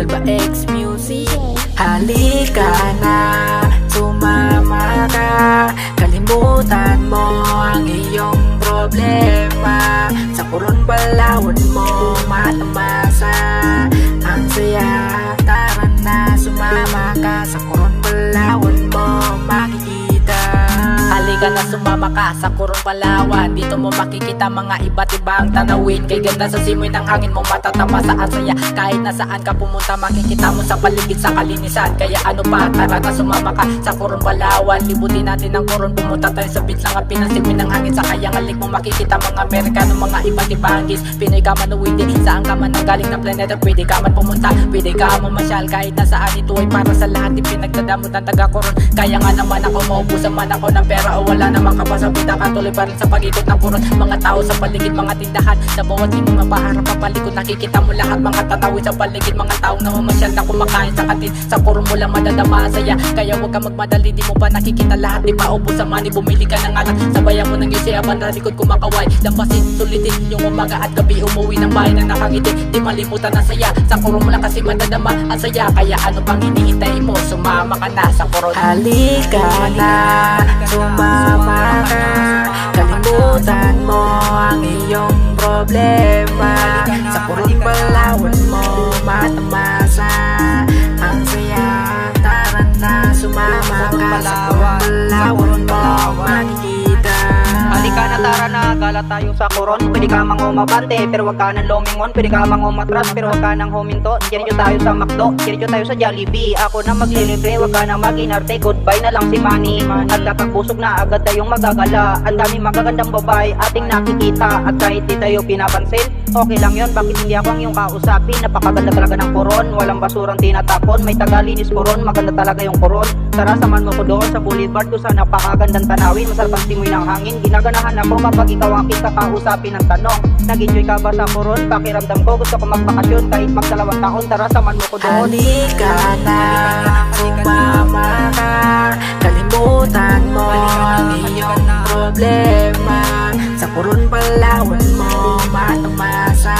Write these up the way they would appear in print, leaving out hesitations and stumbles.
Alba X Music. Halika na, sumama ka, kalimutan mo ang iyong problema. Sa Coron, Palawan mo matamasa ang saya. Tara na, sumama ka, sa Coron, Palawan mo makikita. Halika na, sumama ka sa Coron, Palawan. Dito mo makikita mga iba't ibang tanawin. Kay ganda sa simoy ng hangin mo matatama sa asaya. Kahit nasaan ka pumunta makikita mo sa paligid sa kalinisan. Kaya ano pa, tara na, sumama ka sa Coron, Palawan. Libutin natin ang Coron, pumunta tayo sa beach. Nga pinasimoy ng hangin sa kayang alik mo makikita mga Amerikano, mga iba't ibang gis. Pinoy ka man o hindi, saan ka man ang galing ng planeta, pwede ka man pumunta, pwede ka mamasyal. Kahit nasaan, ito ay para sa lahat. Ipinagdadamot ng taga Coron. Kaya nga naman ako, maubusan man ako ng pera o wala naman kapasapita, katuloy pa rin sa pag-ikot ng Coron. Mga tao sa paligid, mga tindahan, sa bawat limang mapaharap papalikod, nakikita mo lahat mga tatawid sa paligid. Mga taong namamasyal na kumakain sa katin, sa Coron mo lang madadama ang saya. Kaya huwag ka magmadali, di mo pa nakikita lahat. Di pa upo sa money, bumili ka ng alak, sabayan mo ng yusi, aban na likod kumakaway. Lampasin, sulitin, yung umaga at gabi, umuwi ng bahay na nakangiti. Di malimutan ang saya, sa Coron mo lang kasi madadama ang saya. Kaya ano pang hinihintay mo, sumama ka na sa Coron. Halika na, sumama ka, kalimutan mo ang iyong problema. Sa Coron, Palawan mo matamasa ang saya. Tara na, sumama ka sa Coron, Palawan mo makikita. Halika na, tara na, gala tayo sa Coron. Pwede ka mang umabante, pero wag ka nang lumingon. Pwede ka mang umatras, pero wag ka nang huminto. Diretso tayo sa McDo, diretso tayo sa Jollibee. Ako na maglilibre, wag ka nang mag-inarte. Goodbye na lang si Manny. At kapag-busog na agad tayong magagala. Ang daming magagandang babae ating nakikita. At kahit di tayo pinapansin, okay lang yun, bakit hindi ako ang iyong kausapin? Napakaganda talaga ng Coron, walang basurang tinatapon. May tagalinis Coron, maganda talaga yung Coron. Tara, samahan mo ko doon sa boulevard ko sa napakagandang tanawin. Masarap ang simoy ng hangin, ginaganahan ako kapag ikaw ang kakausapin ng tanong. Nag-enjoy ka ba sa Coron? Pakiramdam ko, gusto ko magbakasyon kahit magdalawang taon. Tara, samahan mo ko doon. Halika na, sumama ka, kalimutan mo ang iyong problema. Sa Coron, Palawan mo matamasa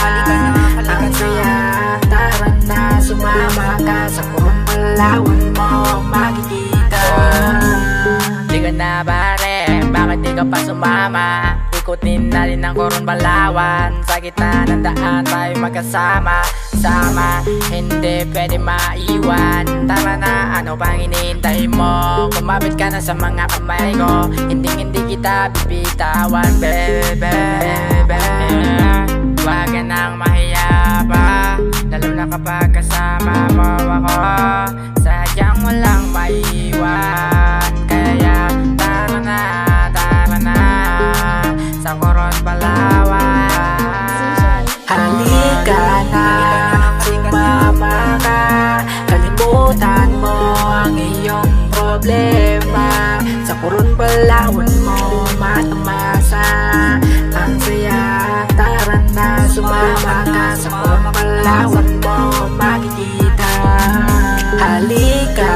ang saya. Tara na, sumama ka, sa Coron, Palawan mo makikita. Di ka na pare, bakit di ka pa sumama? Ikutin natin ang Coron, Palawan. Sa gitna ng daan tayo magkasama. Sama, hindi pwede maiwan. Tara na, ano pang hinihintay mo? Kumapit ka na sa mga kamay ko. Hindi kita bibitawan, baby. Huwag ka nang mahiya pa, lalo na kapag kasama mo ako. Sadyang walang maiwan. Kaya tara na, sa Coron, Palawan. Halika na, sumama ka, kalimutan mo ang iyong problema. Sa Coron, Palawan mo matamasa ang saya. Tara na, sumama ka, sa Coron, Palawan mo makikita. Halika